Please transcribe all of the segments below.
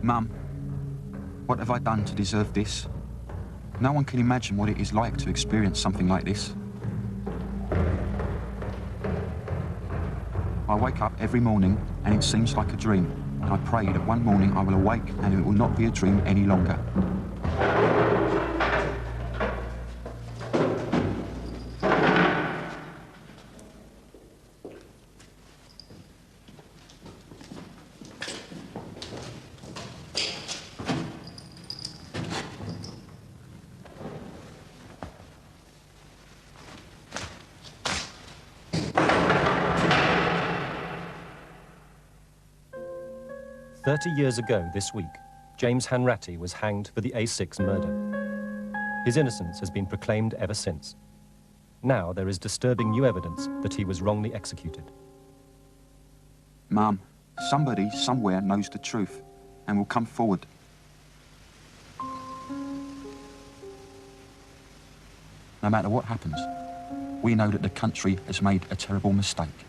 Mum, what have I done to deserve this? No one can imagine what it is like to experience something like this. I wake up every morning and it seems like a dream. And I pray that one morning I will awake and it will not be a dream any longer. "30 years ago this week, James Hanratty was hanged for the A6 murder. His innocence has been proclaimed ever since. Now there is disturbing new evidence that he was wrongly executed. Mum, somebody somewhere knows the truth and will come forward. No matter what happens, we know that the country has made a terrible mistake.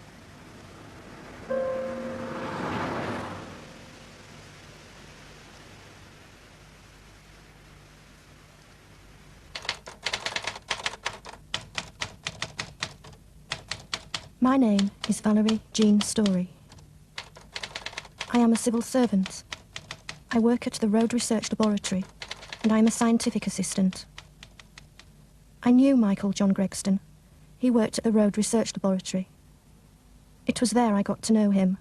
My name is Valerie Jean Story. I am a civil servant. I work at the Road Research Laboratory, and I am a scientific assistant. I knew Michael John Gregston. He worked at the Road Research Laboratory. It was there I got to know him.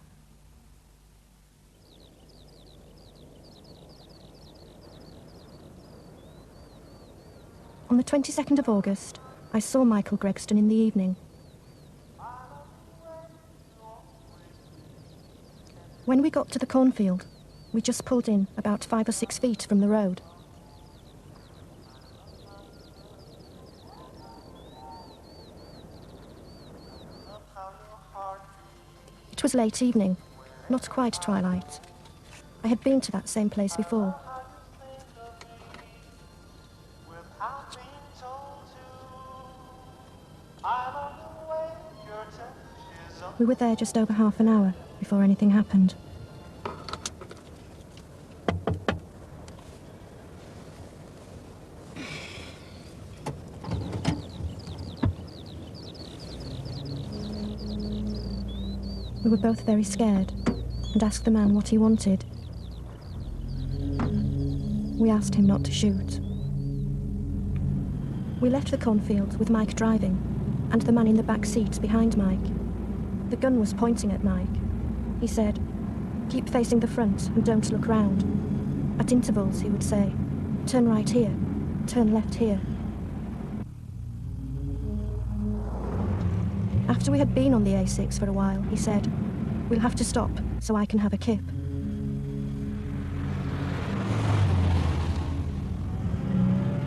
On the 22nd of August, I saw Michael Gregston in the evening. When we got to the cornfield, we just pulled in about 5 or 6 feet from the road. It was late evening, not quite twilight. I had been to that same place before. We were there just over half an hour before anything happened. We were both very scared and asked the man what he wanted. We asked him not to shoot. We left the cornfield with Mike driving and the man in the back seat behind Mike. The gun was pointing at Mike. He said, "Keep facing the front and don't look round." At intervals, he would say, "Turn right here, turn left here." After we had been on the A6 for a while, he said, "We'll have to stop so I can have a kip."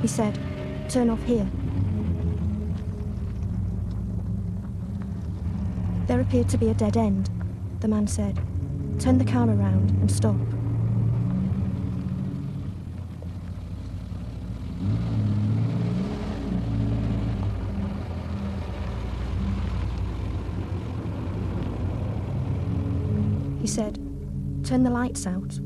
He said, "Turn off here." There appeared to be a dead end. The man said, "Turn the car around and stop." He said, "Turn the lights out."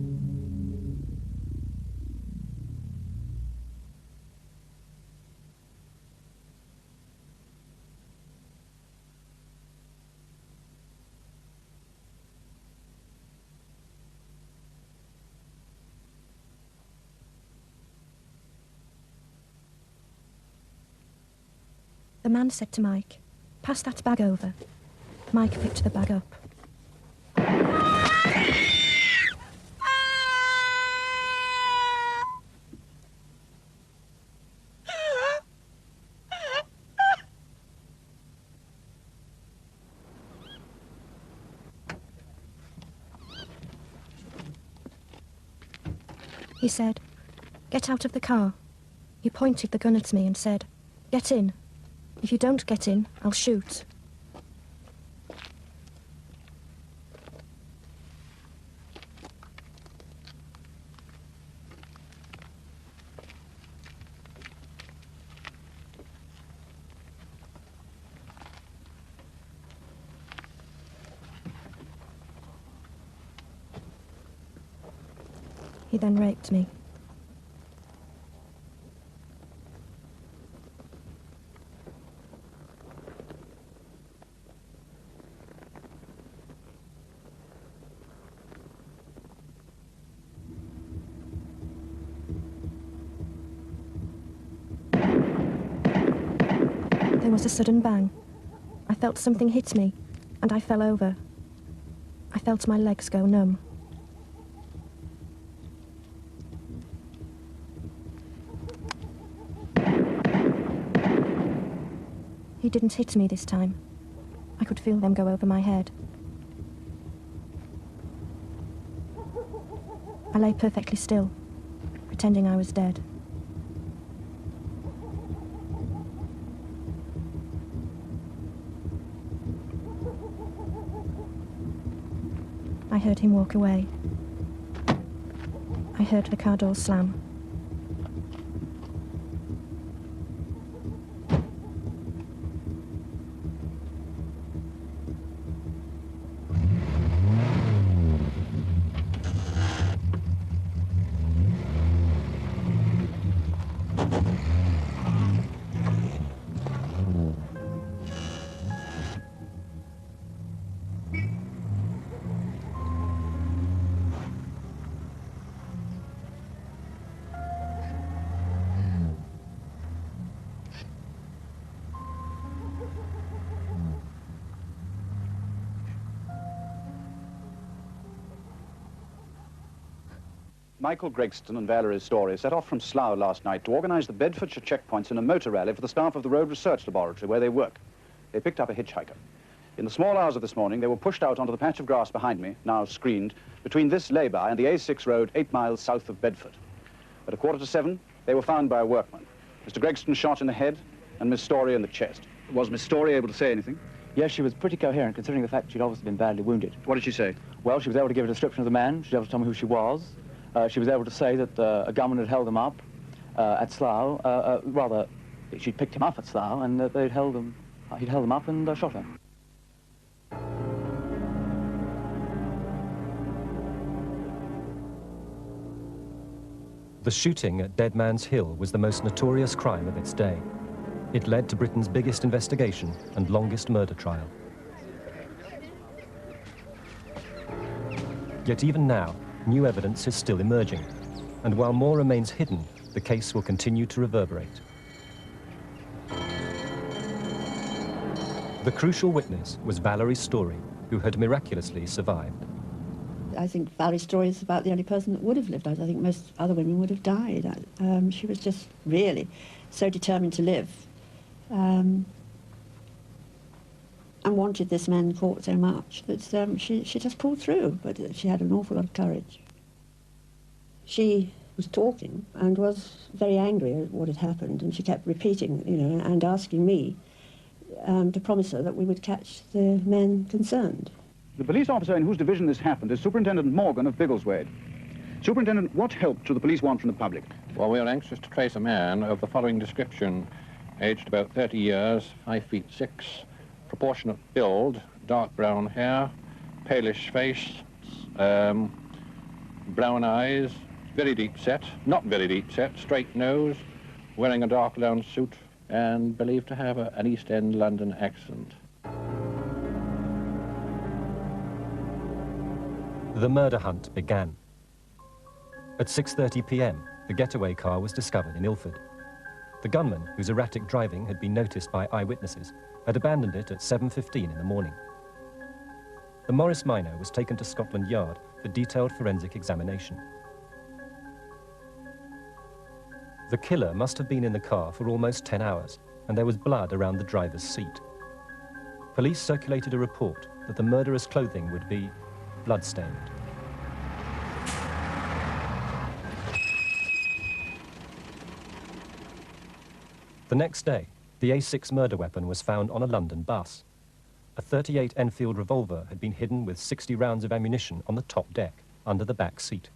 The man said to Mike, "Pass that bag over." Mike picked the bag up. He said, "Get out of the car." He pointed the gun at me and said, "Get in. If you don't get in, I'll shoot." He then raped me. There was a sudden bang. I felt something hit me, and I fell over. I felt my legs go numb. He didn't hit me this time. I could feel them go over my head. I lay perfectly still, pretending I was dead. I heard him walk away. I heard the car door slam. Michael Gregston and Valerie Story set off from Slough last night to organise the Bedfordshire checkpoints in a motor rally for the staff of the Road Research Laboratory where they work. They picked up a hitchhiker. In the small hours of this morning, they were pushed out onto the patch of grass behind me, now screened, between this lay-by and the A6 road 8 miles south of Bedford. At 6:45, they were found by a workman. Mr. Gregston shot in the head and Miss Story in the chest. Was Miss Story able to say anything? Yes, she was pretty coherent, considering the fact she'd obviously been badly wounded. What did she say? Well, she was able to give a description of the man. She was able to tell me who she was. She was able to say that a gunman had held them up at Slough. Rather, she'd picked him up at Slough, and that he'd held them up and shot her. The shooting at Deadman's Hill was the most notorious crime of its day. It led to Britain's biggest investigation and longest murder trial. Yet even now, new evidence is still emerging, and while more remains hidden, the case will continue to reverberate. The crucial witness was Valerie Story, who had miraculously survived. I think Valerie's Story is about the only person that would have lived. I think most other women would have died. She was just really so determined to live, and wanted this man caught so much that she just pulled through, but she had an awful lot of courage. She was talking and was very angry at what had happened, and she kept repeating, and asking me to promise her that we would catch the men concerned. The police officer in whose division this happened is Superintendent Morgan of Biggleswade. Superintendent, what help do the police want from the public? Well, we are anxious to trace a man of the following description. Aged about 30 years, 5 feet 6, proportionate build, dark brown hair, palish face, brown eyes, very deep set, not very deep set, straight nose, wearing a dark lounge suit, and believed to have an East End London accent. The murder hunt began. At 6:30 p.m., the getaway car was discovered in Ilford. The gunman, whose erratic driving had been noticed by eyewitnesses, had abandoned it at 7:15 in the morning. The Morris Minor was taken to Scotland Yard for detailed forensic examination. The killer must have been in the car for almost 10 hours, and there was blood around the driver's seat. Police circulated a report that the murderer's clothing would be blood-stained. The next day, the A6 murder weapon was found on a London bus. A .38 Enfield revolver had been hidden with 60 rounds of ammunition on the top deck, under the back seat.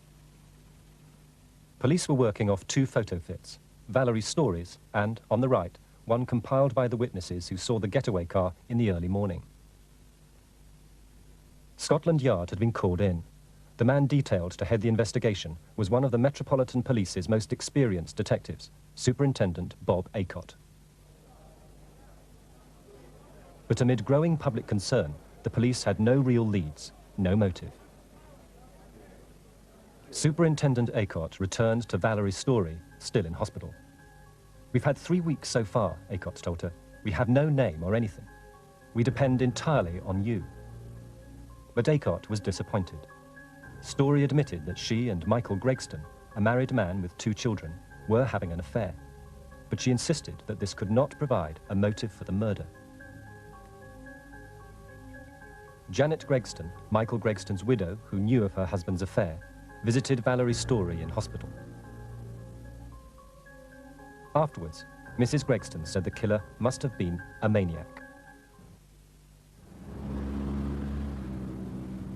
Police were working off 2 photo fits, Valerie's Stories, and, on the right, one compiled by the witnesses who saw the getaway car in the early morning. Scotland Yard had been called in. The man detailed to head the investigation was one of the Metropolitan Police's most experienced detectives, Superintendent Bob Aycott. But amid growing public concern, the police had no real leads, no motive. Superintendent Aycott returned to Valerie's story, still in hospital. "We've had 3 weeks so far," Aycott told her. "We have no name or anything. We depend entirely on you." But Aycott was disappointed. Story admitted that she and Michael Gregston, a married man with 2 children, were having an affair. But she insisted that this could not provide a motive for the murder. Janet Gregston, Michael Gregston's widow, who knew of her husband's affair, visited Valerie Story in hospital. Afterwards, Mrs. Gregston said the killer must have been a maniac.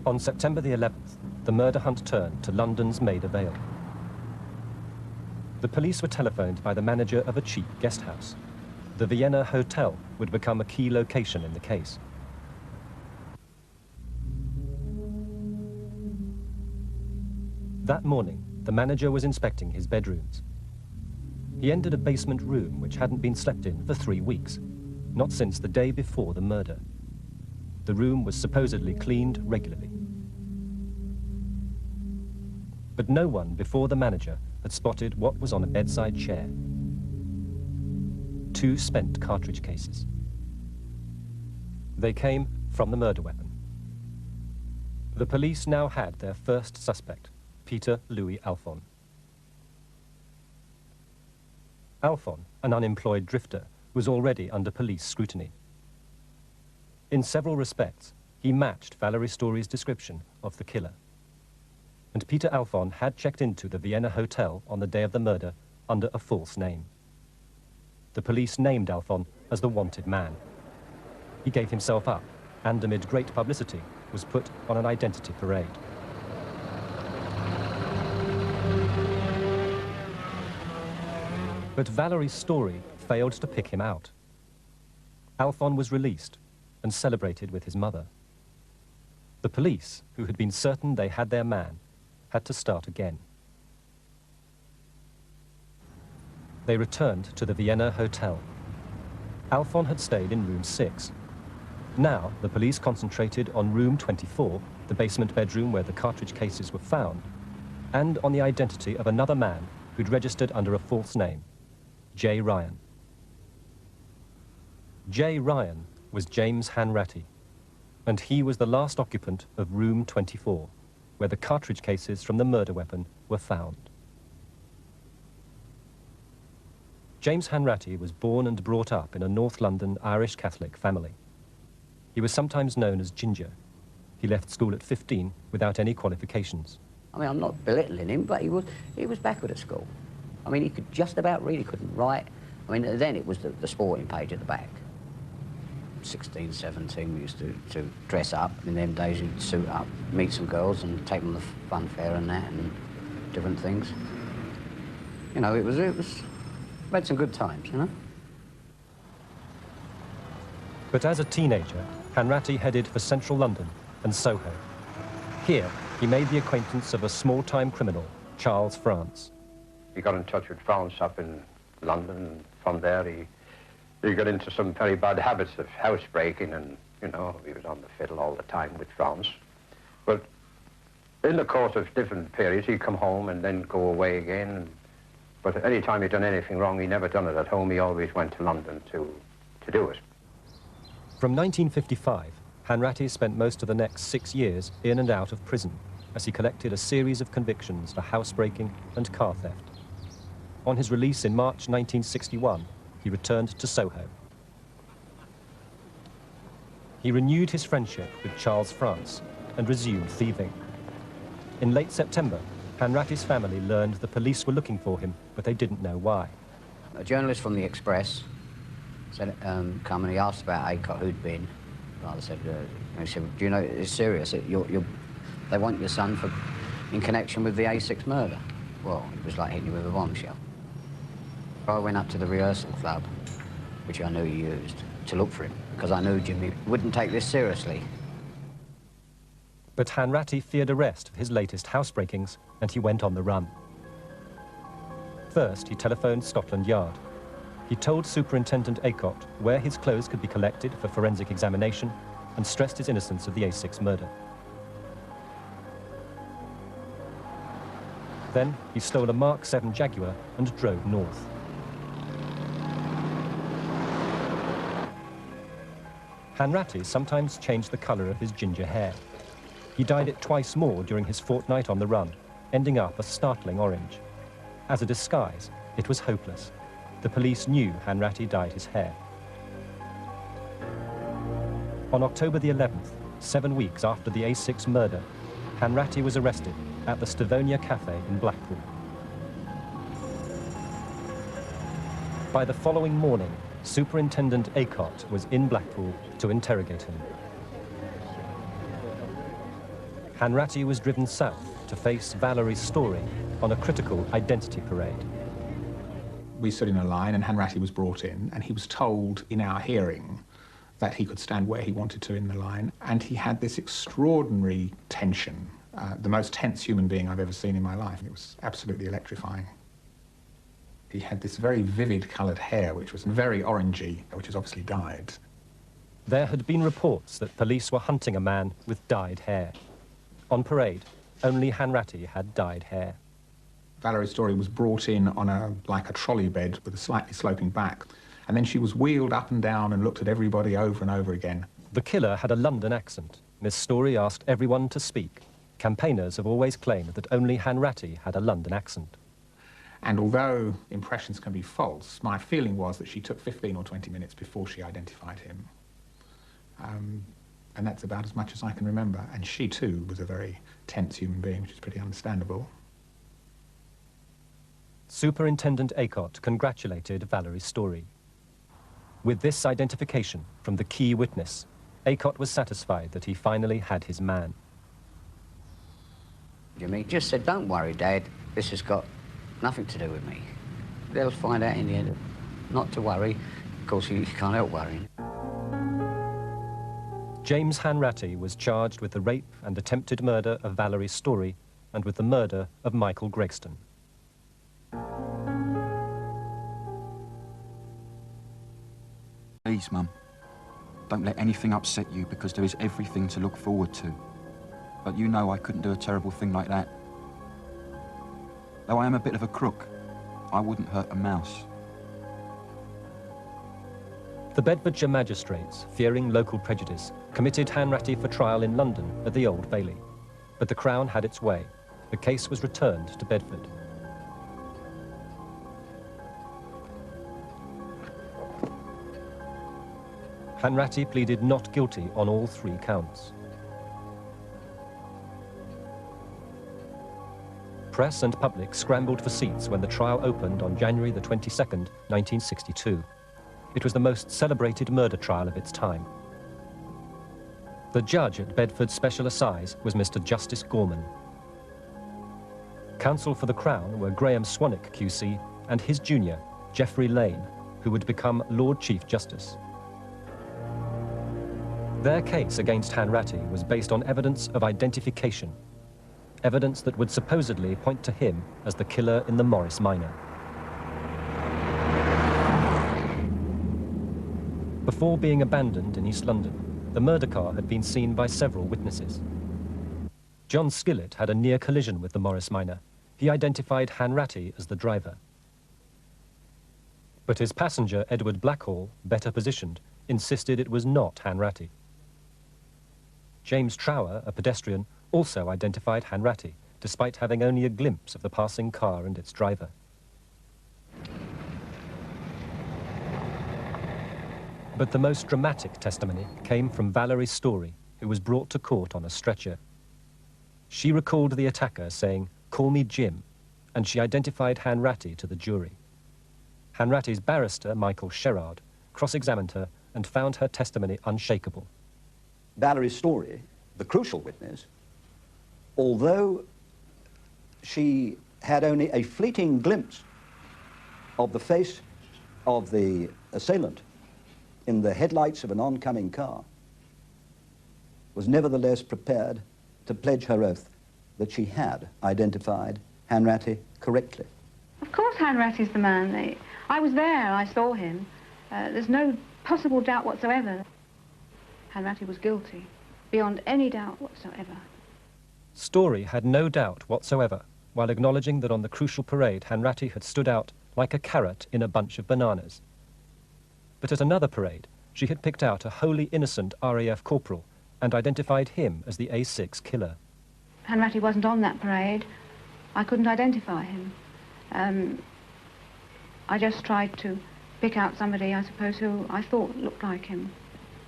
On September the 11th, the murder hunt turned to London's Maida Vale. The police were telephoned by the manager of a cheap guest house. The Vienna Hotel would become a key location in the case. That morning, the manager was inspecting his bedrooms. He entered a basement room which hadn't been slept in for 3 weeks, not since the day before the murder. The room was supposedly cleaned regularly. But no one before the manager had spotted what was on a bedside chair. 2 spent cartridge cases. They came from the murder weapon. The police now had their first suspect, Peter Louis Alphon. Alphon, an unemployed drifter, was already under police scrutiny. In several respects, he matched Valerie Story's description of the killer. And Peter Alphon had checked into the Vienna Hotel on the day of the murder under a false name. The police named Alphon as the wanted man. He gave himself up, and amid great publicity, was put on an identity parade. But Valerie's Story failed to pick him out. Alphon was released and celebrated with his mother. The police, who had been certain they had their man, had to start again. They returned to the Vienna Hotel. Alphon had stayed in room 6. Now, the police concentrated on room 24, the basement bedroom where the cartridge cases were found, and on the identity of another man who'd registered under a false name, J. Ryan. J. Ryan was James Hanratty, and he was the last occupant of room 24, where the cartridge cases from the murder weapon were found. James Hanratty was born and brought up in a North London Irish Catholic family. He was sometimes known as Ginger. He left school at 15 without any qualifications. I mean, I'm not belittling him, but he was backward at school. I mean, he could just about read, he couldn't write. I mean, then it was the sporting page at the back. 16, 17, we used to dress up. In them days, you'd suit up, meet some girls and take them to the fun fair and that and different things. You know, it was we had some good times, you know? But as a teenager, Hanratty headed for central London and Soho. Here, he made the acquaintance of a small-time criminal, Charles France. He got in touch with France up in London, and from there he got into some very bad habits of housebreaking, and, you know, he was on the fiddle all the time with France. But in the course of different periods, he'd come home and then go away again. But any time he'd done anything wrong, he never done it at home. He always went to London to do it. From 1955, Hanratty spent most of the next 6 years in and out of prison as he collected a series of convictions for housebreaking and car theft. On his release in March 1961, he returned to Soho. He renewed his friendship with Charles France and resumed thieving. In late September, Hanratty's family learned the police were looking for him, but they didn't know why. A journalist from the Express said, come and he asked about Aycott, who'd been. Father said, he said, do you know, it's serious, they want your son in connection with the A6 murder. Well, it was like hitting you with a bombshell. I went up to the rehearsal club, which I knew he used, to look for him, because I knew Jimmy wouldn't take this seriously. But Hanratty feared arrest for his latest housebreakings, and he went on the run. First, he telephoned Scotland Yard. He told Superintendent Aycott where his clothes could be collected for forensic examination and stressed his innocence of the A6 murder. Then, he stole a Mark 7 Jaguar and drove north. Hanratty sometimes changed the colour of his ginger hair. He dyed it twice more during his fortnight on the run, ending up a startling orange. As a disguise, it was hopeless. The police knew Hanratty dyed his hair. On October the 11th, 7 weeks after the A6 murder, Hanratty was arrested at the Stavonia Cafe in Blackpool. By the following morning, Superintendent Aycott was in Blackpool to interrogate him. Hanratty was driven south to face Valerie Story on a critical identity parade. We stood in a line and Hanratty was brought in, and he was told in our hearing that he could stand where he wanted to in the line, and he had this extraordinary tension, the most tense human being I've ever seen in my life. It was absolutely electrifying. He had this very vivid coloured hair, which was very orangey, which was obviously dyed. There had been reports that police were hunting a man with dyed hair. On parade, only Hanratty had dyed hair. Valerie Story was brought in on like a trolley bed with a slightly sloping back, and then she was wheeled up and down and looked at everybody over and over again. The killer had a London accent. Miss Story asked everyone to speak. Campaigners have always claimed that only Hanratty had a London accent. And although impressions can be false, my feeling was that she took 15 or 20 minutes before she identified him. And that's about as much as I can remember. And she, too, was a very tense human being, which is pretty understandable. Superintendent Aycott congratulated Valerie Story. With this identification from the key witness, Aycott was satisfied that he finally had his man. Jimmy just said, "Don't worry, Dad, this has got nothing to do with me. They'll find out in the end not to worry." Of course, you can't help worrying. James Hanratty was charged with the rape and attempted murder of Valerie Story and with the murder of Michael Gregston. Please, Mum, don't let anything upset you, because there is everything to look forward to. But you know I couldn't do a terrible thing like that. Though I am a bit of a crook, I wouldn't hurt a mouse. The Bedfordshire magistrates, fearing local prejudice, committed Hanratty for trial in London at the Old Bailey. But the Crown had its way. The case was returned to Bedford. Hanratty pleaded not guilty on all 3 counts. Press and public scrambled for seats when the trial opened on January the 22nd, 1962. It was the most celebrated murder trial of its time. The judge at Bedford Special Assize was Mr. Justice Gorman. Counsel for the Crown were Graham Swanwick QC and his junior, Geoffrey Lane, who would become Lord Chief Justice. Their case against Hanratty was based on evidence of identification, evidence that would supposedly point to him as the killer in the Morris Minor. Before being abandoned in East London, the murder car had been seen by several witnesses. John Skillett had a near collision with the Morris Minor. He identified Hanratty as the driver. But his passenger, Edward Blackhall, better positioned, insisted it was not Hanratty. James Trower, a pedestrian, also identified Hanratty, despite having only a glimpse of the passing car and its driver. But the most dramatic testimony came from Valerie Story, who was brought to court on a stretcher. She recalled the attacker saying, "Call me Jim," and she identified Hanratty to the jury. Hanratty's barrister, Michael Sherard, cross-examined her and found her testimony unshakable. Valerie's Story, the crucial witness, although she had only a fleeting glimpse of the face of the assailant in the headlights of an oncoming car, was nevertheless prepared to pledge her oath that she had identified Hanratty correctly? Of course Hanratty's the man. I was there, I saw him. There's no possible doubt whatsoever. Hanratty was guilty, beyond any doubt whatsoever. Story had no doubt whatsoever, while acknowledging that on the crucial parade Hanratty had stood out like a carrot in a bunch of bananas. But at another parade, she had picked out a wholly innocent RAF corporal and identified him as the A6 killer. Hanratty wasn't on that parade. I couldn't identify him. I just tried to pick out somebody, I suppose, who I thought looked like him.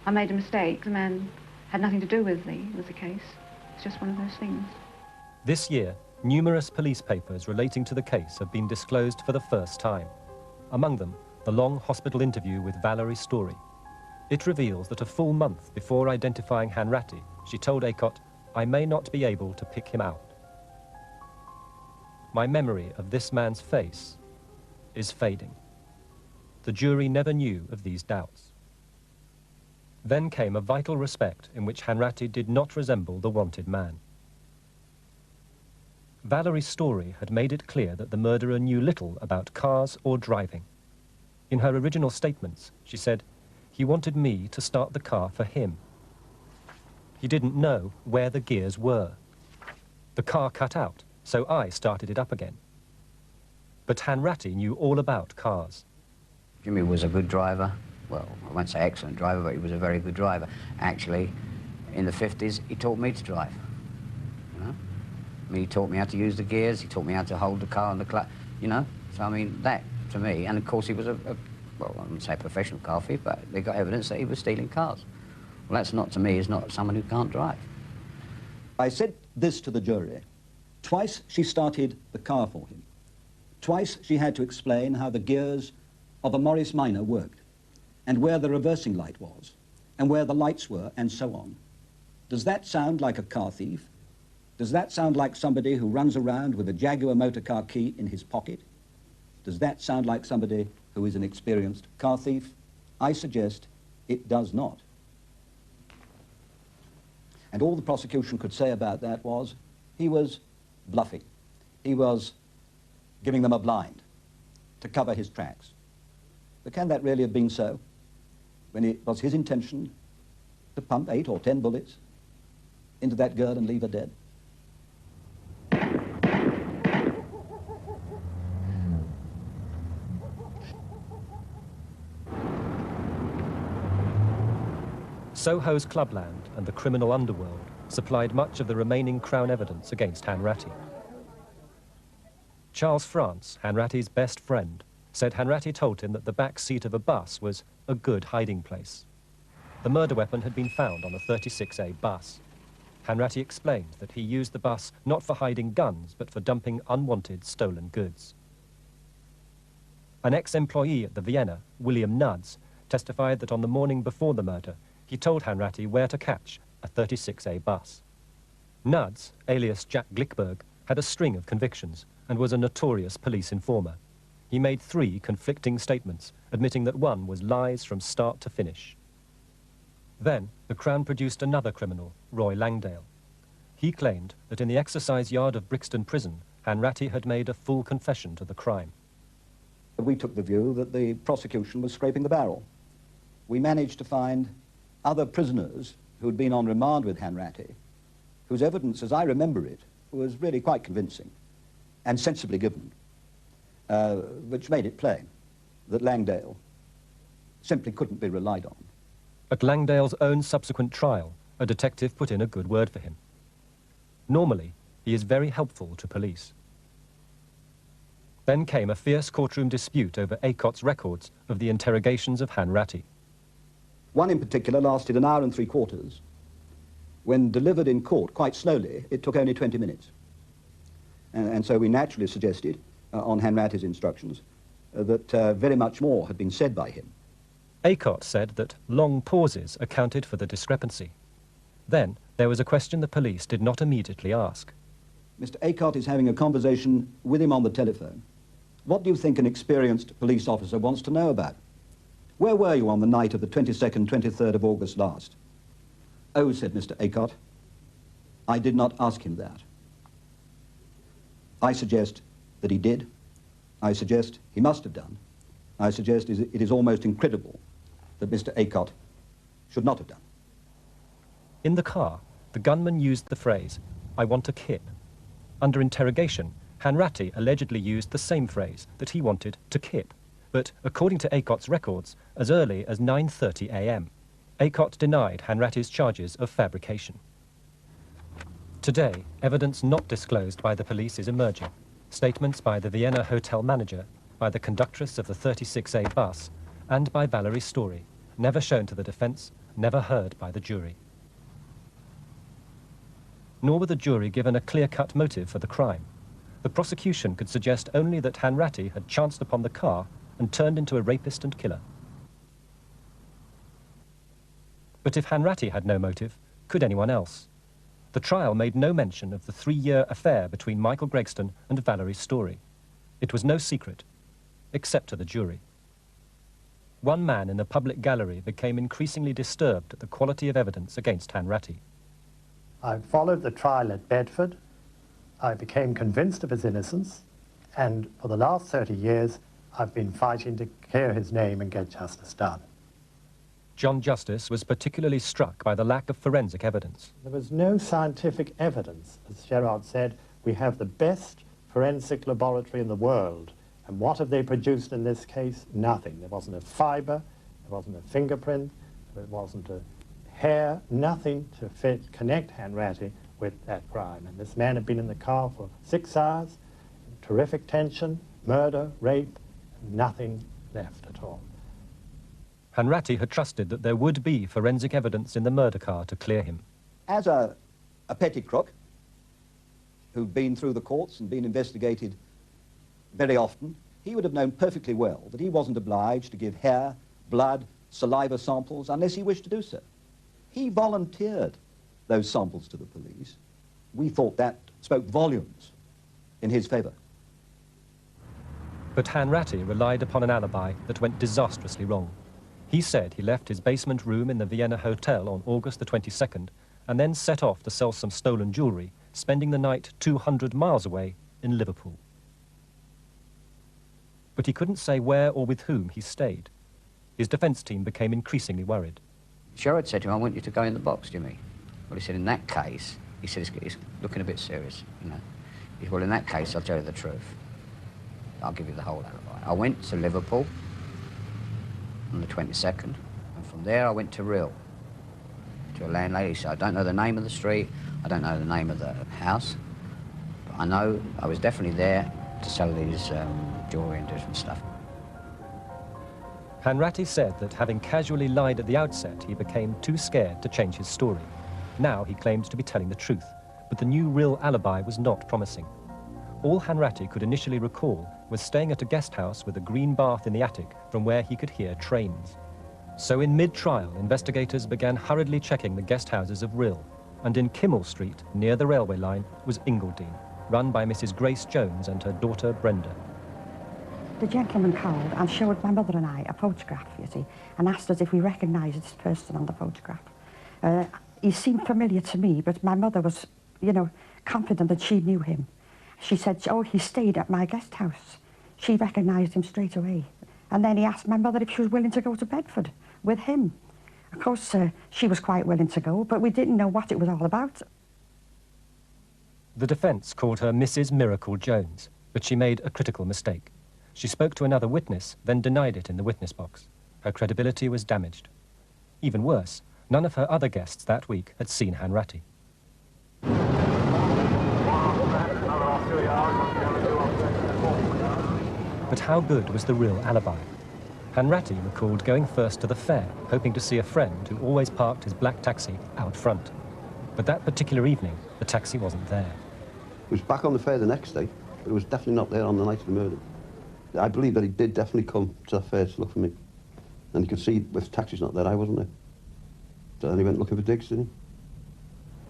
I made a mistake. The man had nothing to do with the case. It's just one of those things. This year, numerous police papers relating to the case have been disclosed for the first time. Among them, the long hospital interview with Valerie Story. It reveals that a full month before identifying Hanratty, she told Aycott, "I may not be able to pick him out. My memory of this man's face is fading." The jury never knew of these doubts. Then came a vital respect in which Hanratty did not resemble the wanted man. Valerie's story had made it clear that the murderer knew little about cars or driving. In her original statements, she said, "He wanted me to start the car for him. He didn't know where the gears were. The car cut out, so I started it up again." But Hanratty knew all about cars. Jimmy was a good driver. Well, I won't say excellent driver, but he was a very good driver. Actually, in the 50s, he taught me to drive. You know? I mean, he taught me how to use the gears, he taught me how to hold the car on the clutch, you know? So, I mean, that, to me, and of course he was well, I wouldn't say a professional car thief, but they got evidence that he was stealing cars. Well, that's not, to me, is not someone who can't drive. I said this to the jury. Twice she started the car for him. Twice she had to explain how the gears of a Morris Minor worked, and where the reversing light was, and where the lights were, and so on. Does that sound like a car thief? Does that sound like somebody who runs around with a Jaguar motor car key in his pocket? Does that sound like somebody who is an experienced car thief? I suggest it does not. And all the prosecution could say about that was he was bluffing. He was giving them a blind to cover his tracks. But can that really have been so, when it was his intention to pump 8 or 10 bullets into that girl and leave her dead? Soho's clubland and the criminal underworld supplied much of the remaining Crown evidence against Hanratty. Charles France, Hanratty's best friend, said Hanratty told him that the back seat of a bus was a good hiding place. The murder weapon had been found on a 36A bus. Hanratty explained that he used the bus not for hiding guns, but for dumping unwanted stolen goods. An ex-employee at the Vienna, William Nuds, testified that on the morning before the murder, he told Hanratty where to catch a 36A bus. Nuds, alias Jack Glickberg, had a string of convictions and was a notorious police informer. He made 3 conflicting statements, admitting that one was lies from start to finish. Then, the Crown produced another criminal, Roy Langdale. He claimed that in the exercise yard of Brixton Prison, Hanratty had made a full confession to the crime. We took the view that the prosecution was scraping the barrel. We managed to find other prisoners who'd been on remand with Hanratty, whose evidence, as I remember it, was really quite convincing and sensibly given, which made it plain that Langdale simply couldn't be relied on. At Langdale's own subsequent trial, a detective put in a good word for him. Normally, he is very helpful to police. Then came a fierce courtroom dispute over Aycott's records of the interrogations of Hanratty. One in particular lasted an hour and 3/4. When delivered in court quite slowly, it took only 20 minutes. And so we naturally suggested, on Hanratty's instructions, that very much more had been said by him. Aycott said that long pauses accounted for the discrepancy. Then there was a question the police did not immediately ask. Mr. Aycott is having a conversation with him on the telephone. What do you think an experienced police officer wants to know about? Where were you on the night of the 22nd, 23rd of August last? Oh, said Mr. Aycott, I did not ask him that. I suggest that he did. I suggest he must have done. I suggest it is almost incredible that Mr. Aycott should not have done. In the car, the gunman used the phrase, "I want to kip." Under interrogation, Hanratty allegedly used the same phrase, that he wanted to kip. But according to Aycott's records, as early as 9:30 a.m., Aycott denied Hanratty's charges of fabrication. Today, evidence not disclosed by the police is emerging. Statements by the Vienna hotel manager, by the conductress of the 36A bus, and by Valerie Story, never shown to the defence, never heard by the jury. Nor were the jury given a clear-cut motive for the crime. The prosecution could suggest only that Hanratty had chanced upon the car and turned into a rapist and killer. But if Hanratty had no motive, could anyone else? The trial made no mention of the 3-year affair between Michael Gregston and Valerie Story. It was no secret, except to the jury. One man in the public gallery became increasingly disturbed at the quality of evidence against Hanratty. I followed the trial at Bedford. I became convinced of his innocence, and for the last 30 years, I've been fighting to clear his name and get justice done. John Justice was particularly struck by the lack of forensic evidence. There was no scientific evidence. As Gerard said, we have the best forensic laboratory in the world. And what have they produced in this case? Nothing. There wasn't a fibre, there wasn't a fingerprint, there wasn't a hair, nothing to connect Hanratty with that crime. And this man had been in the car for 6 hours, terrific tension, murder, rape, nothing left at all. Hanratty had trusted that there would be forensic evidence in the murder car to clear him. As a petty crook who'd been through the courts and been investigated very often, he would have known perfectly well that he wasn't obliged to give hair, blood, saliva samples unless he wished to do so. He volunteered those samples to the police. We thought that spoke volumes in his favour. But Hanratty relied upon an alibi that went disastrously wrong. He said he left his basement room in the Vienna hotel on August the 22nd and then set off to sell some stolen jewellery, spending the night 200 miles away in Liverpool. But he couldn't say where or with whom he stayed. His defence team became increasingly worried. Sherrod said to him, "I want you to go in the box, Jimmy." Well, he said, in that case, he said, it's looking a bit serious, you know. He said, well, in that case, I'll tell you the truth. I'll give you the whole alibi. I went to Liverpool on the 22nd, and from there I went to Rhyl, to a landlady. So I don't know the name of the street, I don't know the name of the house, but I know I was definitely there to sell these jewellery and different stuff. Hanratty said that having casually lied at the outset, he became too scared to change his story. Now he claimed to be telling the truth, but the new Rhyl alibi was not promising. All Hanratty could initially recall was staying at a guest house with a green bath in the attic from where he could hear trains. So in mid-trial, investigators began hurriedly checking the guest houses of Rhyl, and in Kimmel Street, near the railway line, was Ingledene, run by Mrs. Grace Jones and her daughter Brenda. The gentleman called and showed my mother and I a photograph, you see, and asked us if we recognised this person on the photograph. He seemed familiar to me, but my mother was, you know, confident that she knew him. She said, oh, he stayed at my guest house. She recognised him straight away. And then he asked my mother if she was willing to go to Bedford with him. Of course, she was quite willing to go, but we didn't know what it was all about. The defence called her Mrs. Miracle Jones, but she made a critical mistake. She spoke to another witness, then denied it in the witness box. Her credibility was damaged. Even worse, none of her other guests that week had seen Hanratty. But how good was the Rhyl alibi? Hanratty recalled going first to the fair, hoping to see a friend who always parked his black taxi out front. But that particular evening, the taxi wasn't there. It was back on the fair the next day, but it was definitely not there on the night of the murder. I believe that he did definitely come to the fair to look for me. And you could see if the taxi's not there, I wasn't there. So then he went looking for digs, didn't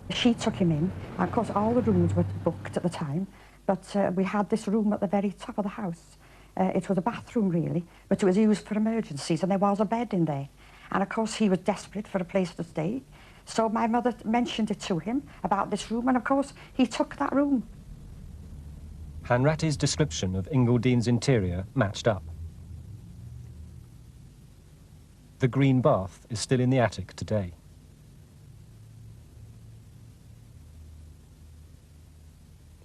he? She took him in. Of course, all the rooms were booked at the time, but we had this room at the very top of the house. It was a bathroom, really, but it was used for emergencies, and there was a bed in there. And, of course, he was desperate for a place to stay, So my mother mentioned it to him about this room, and of course he took that room. Hanratty's description of Ingledean's interior matched up. The green bath is still in the attic today.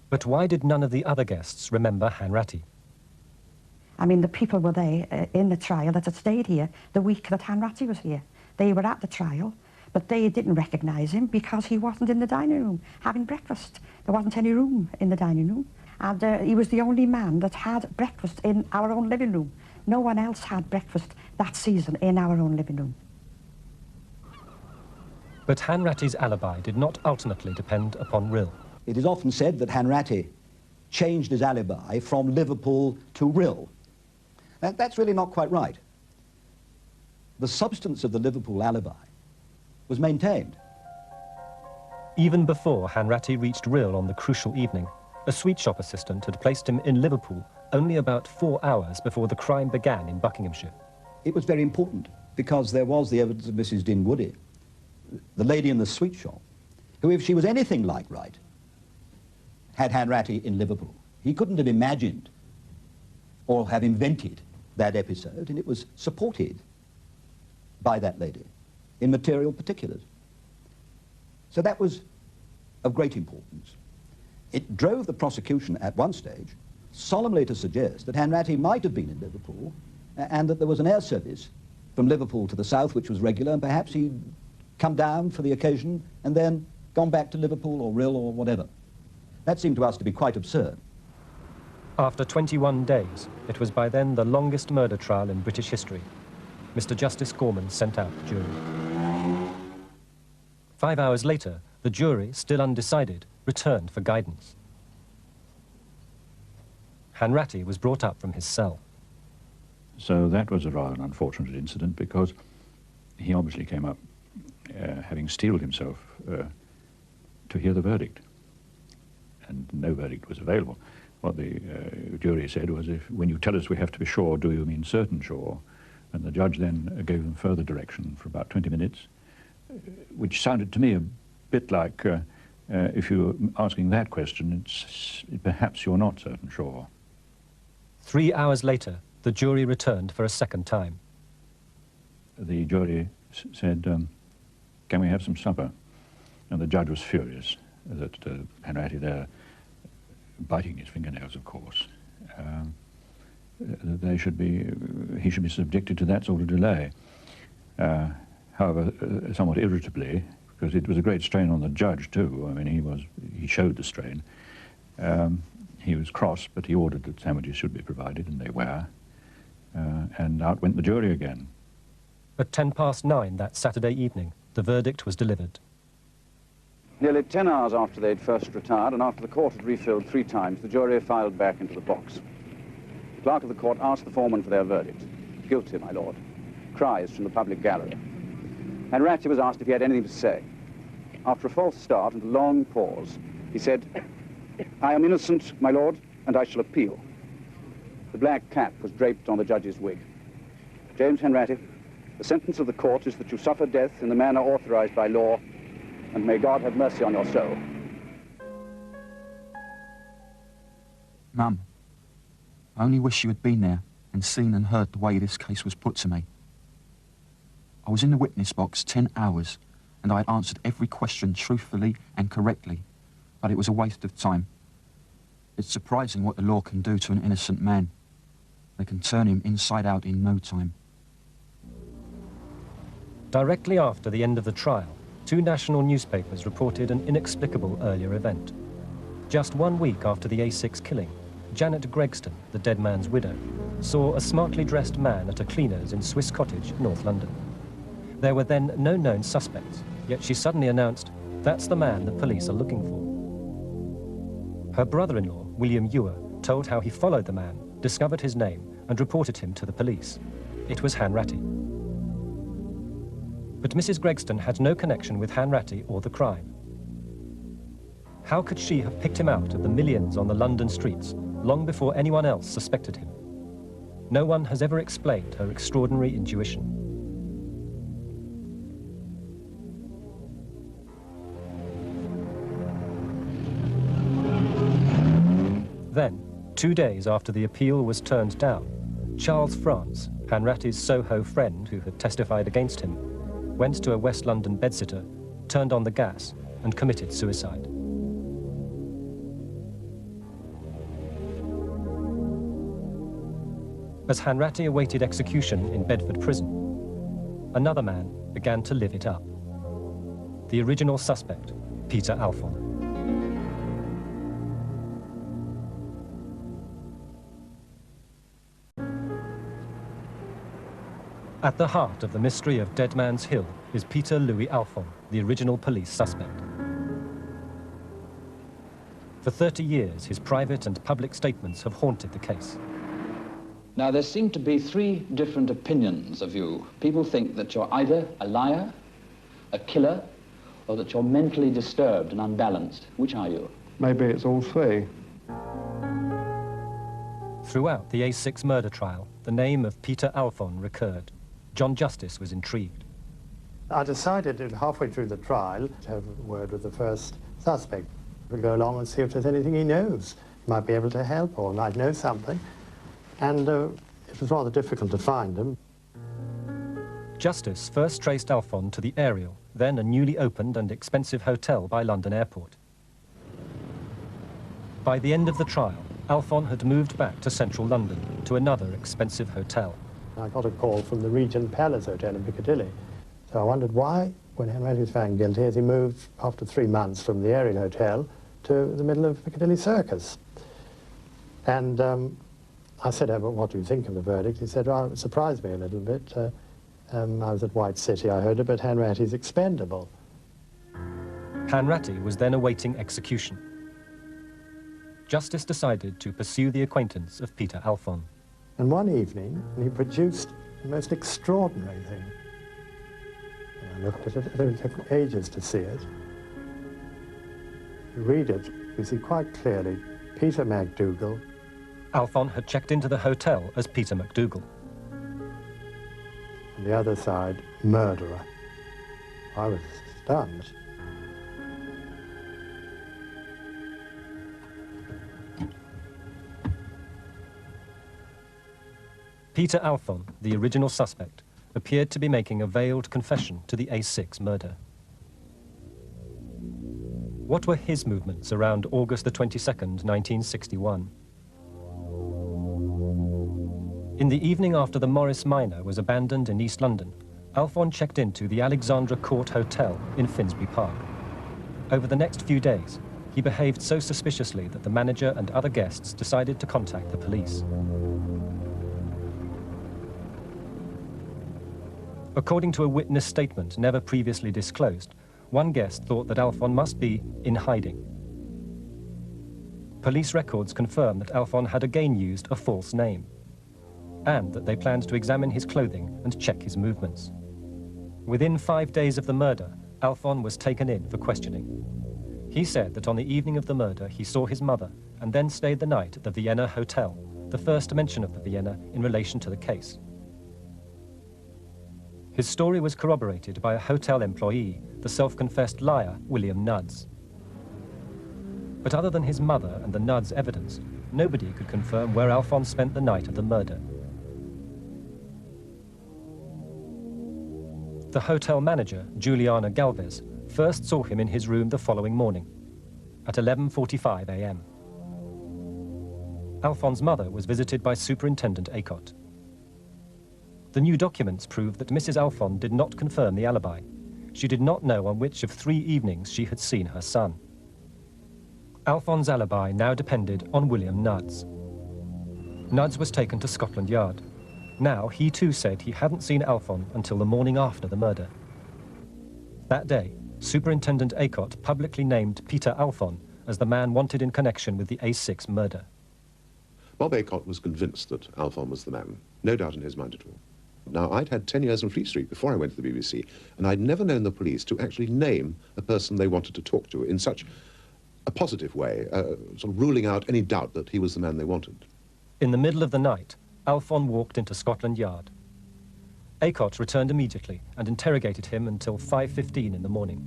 But why did none of the other guests remember Hanratty? I mean, the people were there in the trial that had stayed here the week that Hanratty was here. They were at the trial, but they didn't recognise him because he wasn't in the dining room having breakfast. There wasn't any room in the dining room. And he was the only man that had breakfast in our own living room. No one else had breakfast that season in our own living room. But Hanratty's alibi did not ultimately depend upon Rhyl. It is often said that Hanratty changed his alibi from Liverpool to Rhyl. That's really not quite right. The substance of the Liverpool alibi was maintained. Even before Hanratty reached Rhyl on the crucial evening, a sweet shop assistant had placed him in Liverpool only about 4 hours before the crime began in Buckinghamshire. It was very important because there was the evidence of Mrs. Dinwoodie, the lady in the sweet shop, who, if she was anything like right, had Hanratty in Liverpool. He couldn't have imagined or have invented that episode, and it was supported by that lady in material particulars. So that was of great importance. It drove the prosecution at one stage solemnly to suggest that Hanratty might have been in Liverpool and that there was an air service from Liverpool to the south which was regular, and perhaps he'd come down for the occasion and then gone back to Liverpool or Rhyl or whatever. That seemed to us to be quite absurd. After 21 days, it was by then the longest murder trial in British history. Mr. Justice Gorman sent out the jury. 5 hours later, the jury, still undecided, returned for guidance. Hanratty was brought up from his cell. So that was a rather unfortunate incident because he obviously came up having steeled himself to hear the verdict. And no verdict was available. What the jury said was, when you tell us we have to be sure, do you mean certain sure? And the judge then gave them further direction for about 20 minutes, which sounded to me a bit like, if you're asking that question, perhaps you're not certain sure. 3 hours later, the jury returned for a second time. The jury said, can we have some supper? And the judge was furious that Hanratty there, biting his fingernails, of course, he should be subjected to that sort of delay. However, somewhat irritably, because it was a great strain on the judge too. I mean, he showed the strain. He was cross, but he ordered that sandwiches should be provided, and they were. And out went the jury again. At 9:10 that Saturday evening, the verdict was delivered. Nearly 10 hours after they'd first retired and after the court had refilled 3 times, the jury filed back into the box. The clerk of the court asked the foreman for their verdict. Guilty, my lord. Cries from the public gallery. Hanratty was asked if he had anything to say. After a false start and a long pause, he said, I am innocent, my lord, and I shall appeal. The black cap was draped on the judge's wig. James Hanratty, the sentence of the court is that you suffer death in the manner authorized by law, and may God have mercy on your soul. Mum, I only wish you had been there and seen and heard the way this case was put to me. I was in the witness box 10 hours, and I had answered every question truthfully and correctly, but it was a waste of time. It's surprising what the law can do to an innocent man. They can turn him inside out in no time. Directly after the end of the trial, 2 national newspapers reported an inexplicable earlier event. Just 1 week after the A6 killing, Janet Gregston, the dead man's widow, saw a smartly dressed man at a cleaner's in Swiss Cottage, North London. There were then no known suspects, yet she suddenly announced, that's the man the police are looking for. Her brother-in-law, William Ewer, told how he followed the man, discovered his name, and reported him to the police. It was Hanratty. But Mrs. Gregston had no connection with Hanratty or the crime. How could she have picked him out of the millions on the London streets long before anyone else suspected him? No one has ever explained her extraordinary intuition. Then, 2 days after the appeal was turned down, Charles France, Hanratty's Soho friend who had testified against him, went to a West London bedsitter, turned on the gas, and committed suicide. As Hanratty awaited execution in Bedford Prison, another man began to live it up. The original suspect, Peter Alphon. At the heart of the mystery of Deadman's Hill is Peter Louis Alphon, the original police suspect. For 30 years, his private and public statements have haunted the case. Now, there seem to be three different opinions of you. People think that you're either a liar, a killer, or that you're mentally disturbed and unbalanced. Which are you? Maybe it's all three. Throughout the A6 murder trial, the name of Peter Alphon recurred. John Justice was intrigued. I decided halfway through the trial to have a word with the first suspect. We'll go along and see if there's anything he knows. He might be able to help or might know something. And it was rather difficult to find him. Justice first traced Alphon to the Ariel, then a newly opened and expensive hotel by London Airport. By the end of the trial, Alphon had moved back to central London to another expensive hotel. I got a call from the Regent Palace Hotel in Piccadilly. So I wondered why, when Hanratty was found guilty, as he moved after 3 months from the Ariel Hotel to the middle of Piccadilly Circus. And I said, "Oh, what do you think of the verdict?" He said, "Well, it surprised me a little bit. I was at White City, I heard it, but Hanratty's expendable." Hanratty was then awaiting execution. Justice decided to pursue the acquaintance of Peter Alphon. And one evening, he produced the most extraordinary thing. I looked at it, it took ages to see it. You read it, you see quite clearly Peter MacDougall. Alphon had checked into the hotel as Peter MacDougall. On the other side, murderer. I was stunned. Peter Alphon, the original suspect, appeared to be making a veiled confession to the A6 murder. What were his movements around August the 22nd, 1961? In the evening after the Morris Minor was abandoned in East London, Alphon checked into the Alexandra Court Hotel in Finsbury Park. Over the next few days, he behaved so suspiciously that the manager and other guests decided to contact the police. According to a witness statement never previously disclosed, one guest thought that Alphon must be in hiding. Police records confirm that Alphon had again used a false name, and that they planned to examine his clothing and check his movements. Within 5 days of the murder, Alphon was taken in for questioning. He said that on the evening of the murder he saw his mother and then stayed the night at the Vienna Hotel, the first mention of the Vienna in relation to the case. His story was corroborated by a hotel employee, the self-confessed liar, William Nuds. But other than his mother and the Nuds evidence, nobody could confirm where Alphon spent the night of the murder. The hotel manager, Juliana Galvez, first saw him in his room the following morning, at 11:45 a.m. Alphon's mother was visited by Superintendent Aycott. The new documents prove that Mrs. Alphon did not confirm the alibi. She did not know on which of 3 evenings she had seen her son. Alphon's alibi now depended on William Nuds. Nuds was taken to Scotland Yard. Now he too said he hadn't seen Alphon until the morning after the murder. That day, Superintendent Aycott publicly named Peter Alphon as the man wanted in connection with the A6 murder. Bob Aycott was convinced that Alphon was the man, no doubt in his mind at all. Now, I'd had 10 years in Fleet Street before I went to the BBC, and I'd never known the police to actually name a person they wanted to talk to in such a positive way, sort of ruling out any doubt that he was the man they wanted. In the middle of the night, Alphon walked into Scotland Yard. Aycott returned immediately and interrogated him until 5:15 in the morning.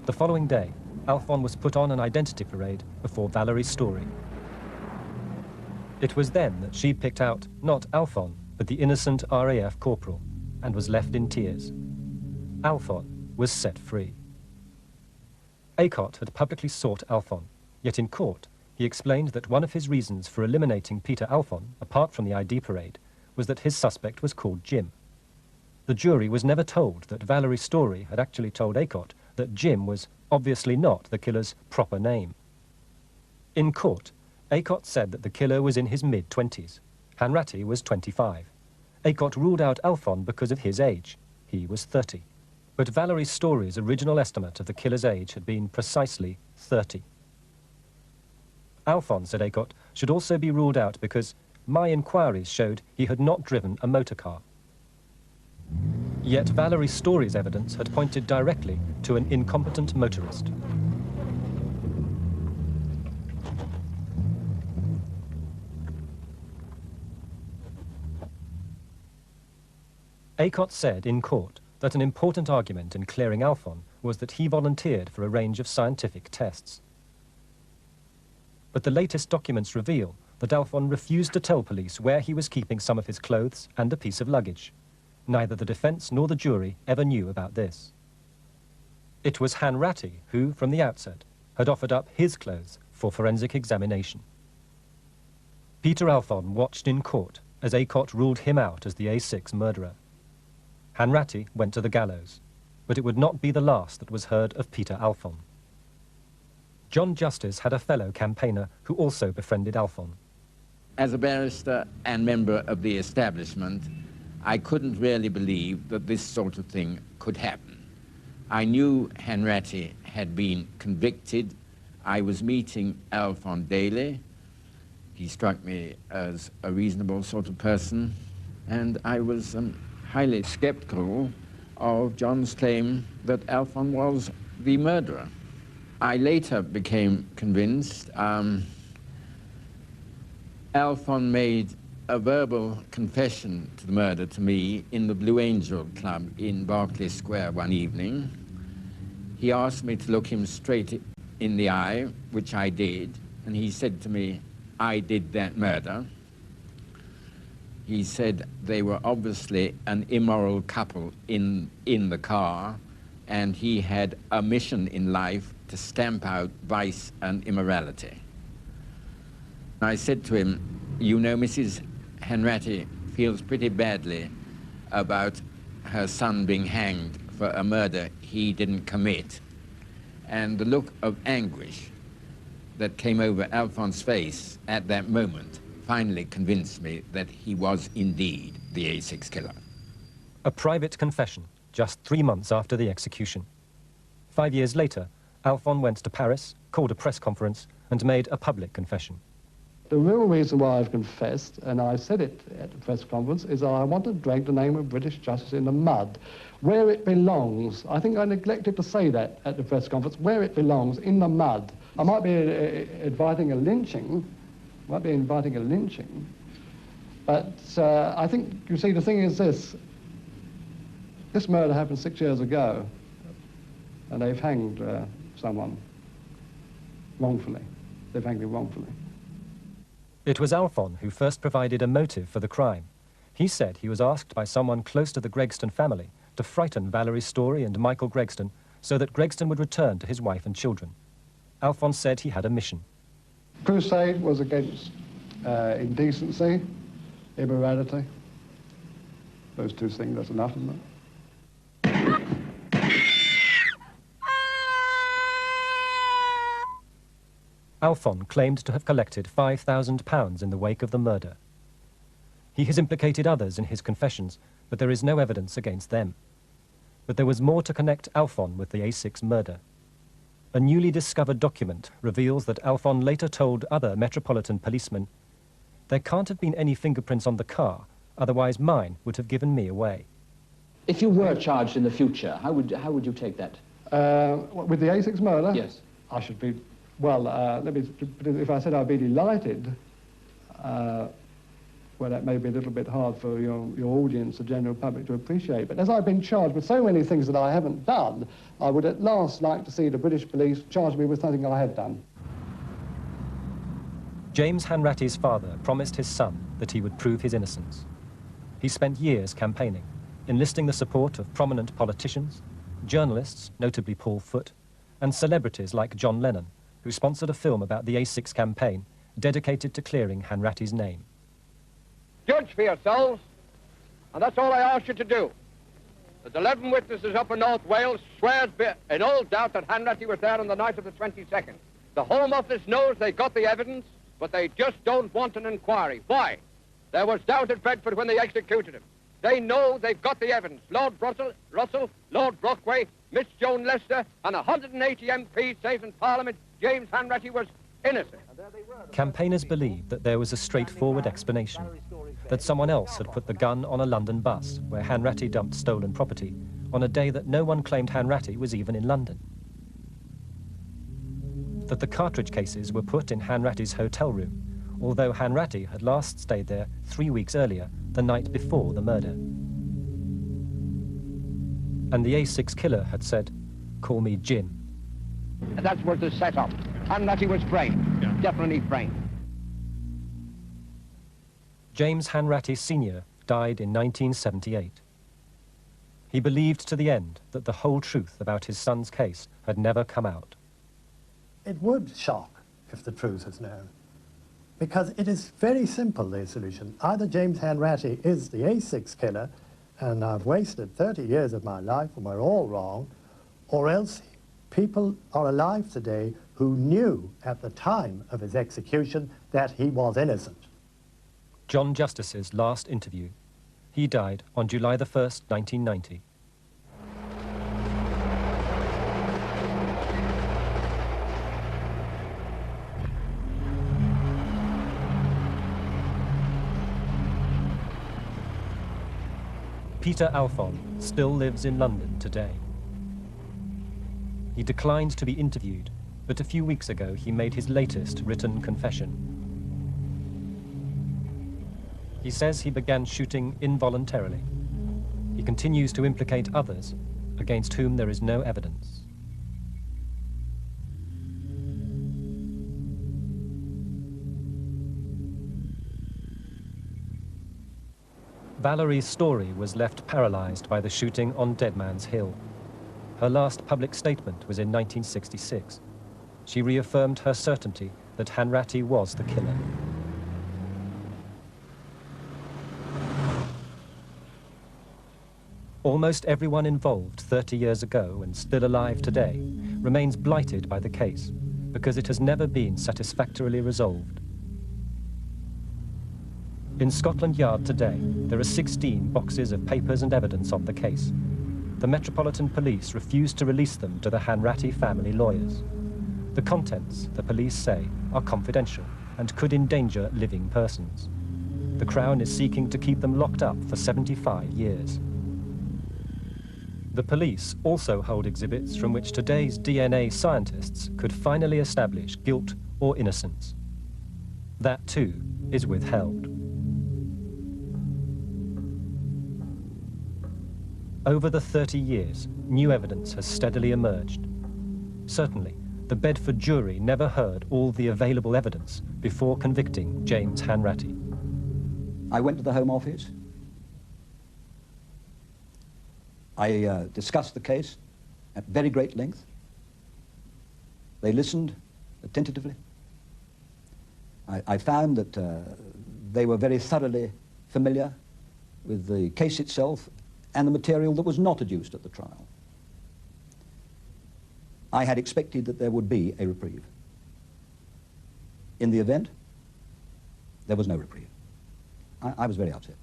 The following day, Alphon was put on an identity parade before Valerie Story. It was then that she picked out not Alphon, but the innocent RAF corporal, and was left in tears. Alphon was set free. Aycott had publicly sought Alphon, yet in court he explained that one of his reasons for eliminating Peter Alphon, apart from the ID parade, was that his suspect was called Jim. The jury was never told that Valerie Story had actually told Aycott that Jim was obviously not the killer's proper name. In court, Aycott said that the killer was in his mid-20s. Hanratty was 25. Aycott ruled out Alphon because of his age. He was 30. But Valerie Story's original estimate of the killer's age had been precisely 30. Alphon, said Aycott, should also be ruled out because my inquiries showed he had not driven a motor car. Yet Valerie Story's evidence had pointed directly to an incompetent motorist. Aycott said in court that an important argument in clearing Alphon was that he volunteered for a range of scientific tests. But the latest documents reveal that Alphon refused to tell police where he was keeping some of his clothes and a piece of luggage. Neither the defense nor the jury ever knew about this. It was Hanratty who, from the outset, had offered up his clothes for forensic examination. Peter Alphon watched in court as Aycott ruled him out as the A6 murderer. Hanratty went to the gallows, but it would not be the last that was heard of Peter Alphon. John Justice had a fellow campaigner who also befriended Alphon. As a barrister and member of the establishment, I couldn't really believe that this sort of thing could happen. I knew Hanratty had been convicted. I was meeting Alphon daily. He struck me as a reasonable sort of person, and I was highly skeptical of John's claim that Alphon was the murderer. I later became convinced. Alphon made a verbal confession to the murder to me in the Blue Angel Club in Berkeley Square one evening. He asked me to look him straight in the eye, which I did, and he said to me, "I did that murder." He said they were obviously an immoral couple in the car, and he had a mission in life to stamp out vice and immorality. I said to him, "You know, Mrs. Hanratty feels pretty badly about her son being hanged for a murder he didn't commit." And the look of anguish that came over Alphon's face at that moment finally convinced me that he was indeed the A6 killer. A private confession, just 3 months after the execution. 5 years later, Alphon went to Paris, called a press conference, and made a public confession. The real reason why I've confessed, and I said it at the press conference, is I want to drag the name of British justice in the mud, where it belongs. I think I neglected to say that at the press conference, where it belongs, in the mud. I might be inviting a lynching, but I think, you see, the thing is this murder happened 6 years ago, and they've hanged someone wrongfully. They've hanged him wrongfully. It was Alphon who first provided a motive for the crime. He said he was asked by someone close to the Gregston family to frighten Valerie Story and Michael Gregston so that Gregston would return to his wife and children. Alphon said he had a mission. Crusade was against indecency, immorality. Those two things, that's enough, isn't it? Alphon claimed to have collected £5,000 in the wake of the murder. He has implicated others in his confessions, but there is no evidence against them. But there was more to connect Alphon with the A6 murder. A newly discovered document reveals that Alphon later told other Metropolitan policemen, "There can't have been any fingerprints on the car, otherwise mine would have given me away." If you were charged in the future, how would you take that? With the A6 murder? Yes. I should be, well, if I said I'd be delighted, well, where that may be a little bit hard for your audience, the general public, to appreciate. But as I've been charged with so many things that I haven't done, I would at last like to see the British police charge me with something I have done. James Hanratty's father promised his son that he would prove his innocence. He spent years campaigning, enlisting the support of prominent politicians, journalists, notably Paul Foote, and celebrities like John Lennon, who sponsored a film about the A6 campaign dedicated to clearing Hanratty's name. Judge for yourselves, and that's all I ask you to do. There's 11 witnesses up in North Wales swears in all doubt that Hanratty was there on the night of the 22nd. The Home Office knows they got the evidence, but they just don't want an inquiry. Why? There was doubt at Bedford when they executed him. They know they've got the evidence. Lord Russell, Lord Brockway, Miss Joan Lester, and 180 MPs say in Parliament James Hanratty was innocent. Campaigners believed that there was a straightforward explanation, that someone else had put the gun on a London bus where Hanratty dumped stolen property on a day that no one claimed Hanratty was even in London. That the cartridge cases were put in Hanratty's hotel room, although Hanratty had last stayed there 3 weeks earlier, the night before the murder. And the A6 killer had said, "Call me Jim." And that's where the set-up. Hanratty was framed, definitely framed. James Hanratty Sr. died in 1978. He believed to the end that the whole truth about his son's case had never come out. It would shock if the truth is known, because it is very simple, the solution. Either James Hanratty is the A6 killer, and I've wasted 30 years of my life and we're all wrong, or else people are alive today who knew at the time of his execution that he was innocent. John Justice's last interview. He died on July the 1st, 1990. Peter Alphon still lives in London today. He declined to be interviewed, but a few weeks ago he made his latest written confession. He says he began shooting involuntarily. He continues to implicate others against whom there is no evidence. Valerie's story was left paralyzed by the shooting on Deadman's Hill. Her last public statement was in 1966. She reaffirmed her certainty that Hanratty was the killer. Almost everyone involved 30 years ago and still alive today remains blighted by the case because it has never been satisfactorily resolved. In Scotland Yard today, there are 16 boxes of papers and evidence on the case. The Metropolitan Police refuse to release them to the Hanratty family lawyers. The contents, the police say, are confidential and could endanger living persons. The Crown is seeking to keep them locked up for 75 years. The police also hold exhibits from which today's DNA scientists could finally establish guilt or innocence. That too is withheld. Over the 30 years, new evidence has steadily emerged. Certainly, the Bedford jury never heard all the available evidence before convicting James Hanratty. I went to the Home Office. I discussed the case at very great length. They listened attentively. I found that they were very thoroughly familiar with the case itself and the material that was not adduced at the trial. I had expected that there would be a reprieve. In the event, there was no reprieve. I was very upset.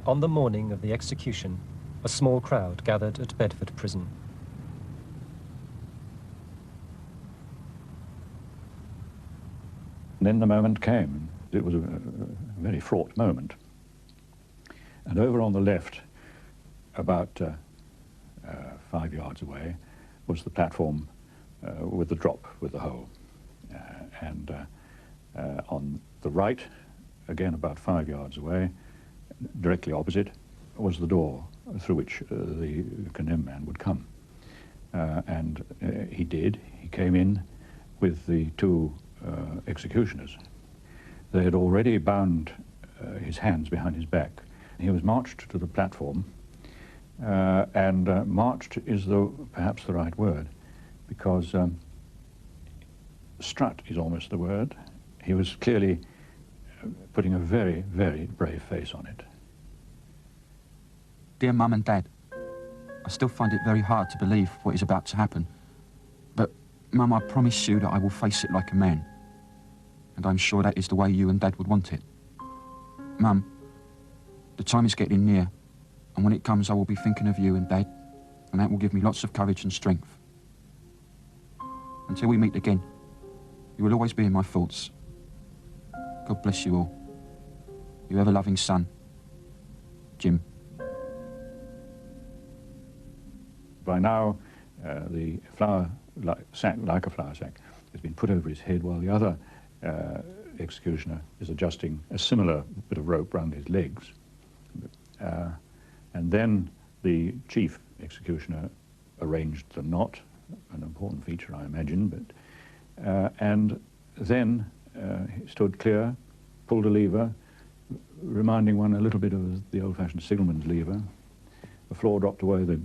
On the morning of the execution, a small crowd gathered at Bedford Prison. And then the moment came. It was a very fraught moment. And over on the left, about 5 yards away, was the platform with the drop, with the hole. And on the right again about 5 yards away, directly opposite, was the door through which the condemned man would come. And he did. He came in with the two executioners. They had already bound his hands behind his back. He was marched to the platform, and marched is perhaps the right word, because strut is almost the word. He was clearly putting a very, very brave face on it. Dear Mum and Dad, I still find it very hard to believe what is about to happen. But, Mum, I promise you that I will face it like a man. And I'm sure that is the way you and Dad would want it. Mum, the time is getting near, and when it comes I will be thinking of you and Dad, and that will give me lots of courage and strength. Until we meet again, you will always be in my thoughts. God bless you all. Your ever-loving son, Jim. By now, the flour sack, like a flour sack, has been put over his head, while the other executioner is adjusting a similar bit of rope round his legs. And then the chief executioner arranged the knot, an important feature, I imagine, but and then he stood clear, pulled a lever, reminding one a little bit of the old-fashioned signalman's lever. The floor dropped away, the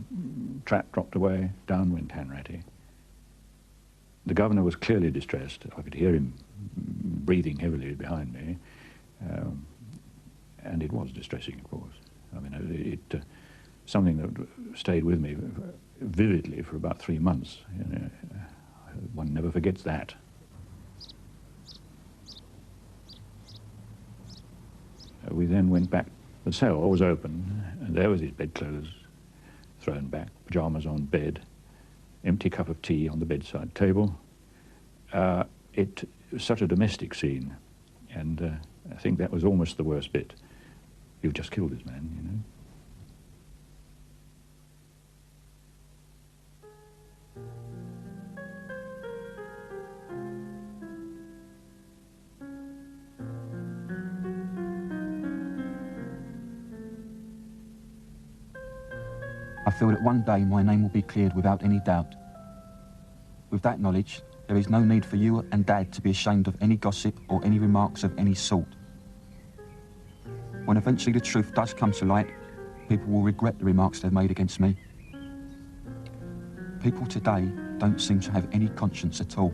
trap dropped away, down went Hanratty. The governor was clearly distressed. I could hear him breathing heavily behind me, and it was distressing, of course. I mean, something that stayed with me vividly for about 3 months. You know, one never forgets that. We then went back. The cell was open, and there was his bedclothes thrown back, pyjamas on bed, empty cup of tea on the bedside table. It was such a domestic scene, and I think that was almost the worst bit. You've just killed this man, you know. I feel that one day my name will be cleared without any doubt. With that knowledge, there is no need for you and Dad to be ashamed of any gossip or any remarks of any sort. When eventually the truth does come to light, people will regret the remarks they've made against me. People today don't seem to have any conscience at all.